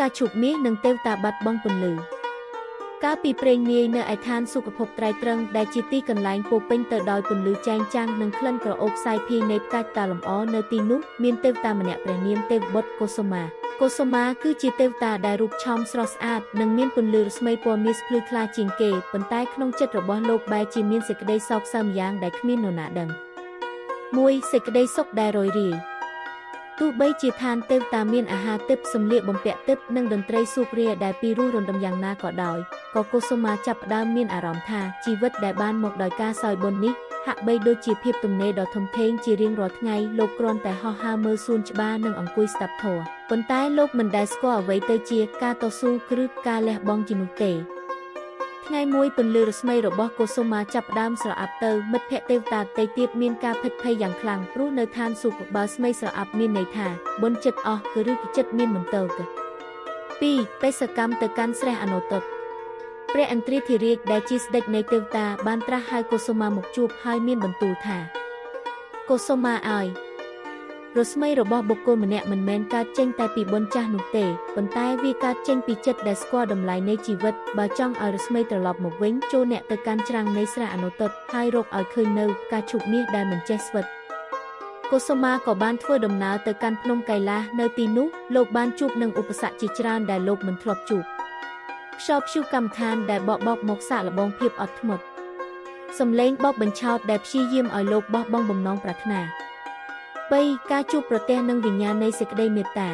ការជប់មាសនិងទេវតាបាត់បង់ពន្លឺកាលពីព្រេងនាយនៅឯឋានសុខភពត្រៃត្រឹងដែលជាទីកន្លែងពោពេញទៅដោយពន្លឺចែងចាំងនិងក្លិនក្រអូបផ្សាយភាយនៃផ្កាច់តាលម្អនៅទីនោះមានទេវតាម្នាក់ព្រះនាមទេវបុត្រកុសុមាគឺជាទេវតាដែលរូបឆោមស្រស់ស្អាតនិងមានពន្លឺរស្មីពណ៌មាសភ្លឺថ្លាជាងគេប៉ុន្តែក្នុងចិត្តរបស់លោកបែរជាមានសេចក្តីសោកសៅម្យ៉ាងដែលគ្មាននរណាដឹង1សេចក្តីសុខដែលរយរាយទោះបីជាឋានទេវតាមានអាហារទិព្វសម្លៀកបំពាក់ទិព្វនិងតន្ត្រីសូបរាដែលពីរោះរណ្ដំយ៉ាងណាក៏ដោយក៏កុសុមាចាប់ផ្ដើមមានអារម្មណ៍ថាជីវិតដែលបានមកដោយការសោយបុណ្យនេះហាក់បីដូចជាភាពទំនេរដ៏ធំធេងជារៀងរាល់ថ្ងៃលោកគ្រាន់តែហោះហើរមើលសួនច្បារនិងអង្គុយស្ដាប់ធម៌ប៉ុន្តែលោកមិនដែលស្គាល់អ្វីទៅជាការតស៊ូឬការលះបង់ជានោះទេថ្ងៃមួយពន្លឺរស្មីរបស់កុសុមាចាប់ផ្ដើមស្រអាប់ទៅមិត្តភក្តិទេវតាដទៃទៀតមានការភិតភ័យយ៉ាងខ្លាំងព្រោះនៅឋានសុខបើស្មីស្រអាប់មានន័យថាបុណ្យចិត្តអស់គឺឬចិត្តមានមន្ទិលគឺ2បេសកម្មទៅកាន់ស្រះអនុតុតព្រះឥន្ទ្រាធិរាជដែលជាស្ដេចនៃទេវតាបានត្រាស់ហៅកុសុមាមកជួបហើយមានបន្ទូលថាកុសុមាអើយរស្មីរបស់បុគ្គលម្នាក់មិនមែនកើតចេញតែពីបុណ្យចាស់នោះទេប៉ុន្តែវាកើតចេញពីចិត្តដែលស្គាល់តម្លៃនៃជីវិតបើចង់ឲ្យរស្មីត្រឡប់មកវិញចូលអ្នកទៅកាន់ច្រាំងនៃស្រះអនុតុតហើយរកឲ្យឃើញនៅការឈប់មាសដែលមិនចេះស្វិតកុសុមាក៏បានធ្វើដំណើរទៅកាន់ភ្នំកៃឡាសនៅទីនោះលោកបានជួបនឹងឧបសគ្គជាច្រើនដែលលោកមិនធ្លាប់ជួបខ្យល់ព្យុះកម្មដ្ឋានដែលបក់បោកមកសាកល្បងភាពអត់ធ្មត់សំឡេងបោកបញ្ឆោតដែលព្យាយាមឲ្យលោកបោះបង់បំណងប្រាថ្នា3ការជួបប្រទះនឹងវិញ្ញាណនៃសេចក្តីមេត្តា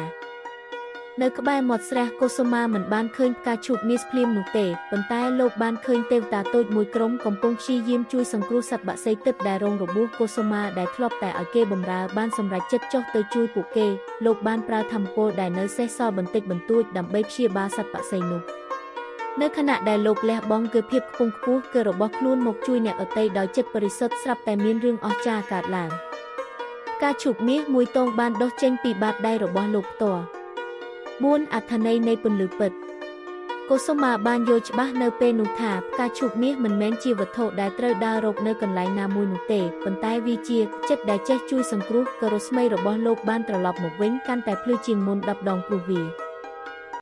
នៅក្បែរមាត់ស្រះកុសុមាមិនបានឃើញផ្កាឈូកមាសភ្លាមនោះទេប៉ុន្តែលោកបានឃើញទេវតាតូចមួយក្រុមកំពុងព្យាយាមជួយសង្គ្រោះសត្វបក្សីទឹកដែលរងរបួសកុសុមាដែលធ្លាប់តែឲ្យគេបម្រើបានសម្រេចចិត្តចុះទៅជួយពួកគេលោកបានប្រើធម្មពលដែលនៅសេសសល់បន្តិចបន្តួចដើម្បីព្យាបាលសត្វបក្សីនោះនៅខណៈដែលលោកលះបង់គឺភាពខ្ពង់ខ្ពស់គឺរបស់ខ្លួនមកជួយអ្នកដទៃដោយចិត្តបរិសុទ្ធស្រាប់តែមានរឿងអស្ចារ្យកើតឡើងការឈប់មាសមួយតងបានដុសចេញពីបាតដៃរបស់លោកផ្ទាល់4អត្ថន័យនៃពន្លឺពិតកុសុមាបានយល់ច្បាស់នៅពេលនោះថាផ្កាឈូកមាសមិនមែនជាវត្ថុដែលត្រូវដើររកនៅកន្លែងណាមួយនោះទេប៉ុន្តែវាជាចិត្តដែលចេះជួយសង្គ្រោះក៏រស្មីរបស់លោកបានត្រឡប់មកវិញកាន់តែភ្លឺជាងមុន10ដងព្រោះវា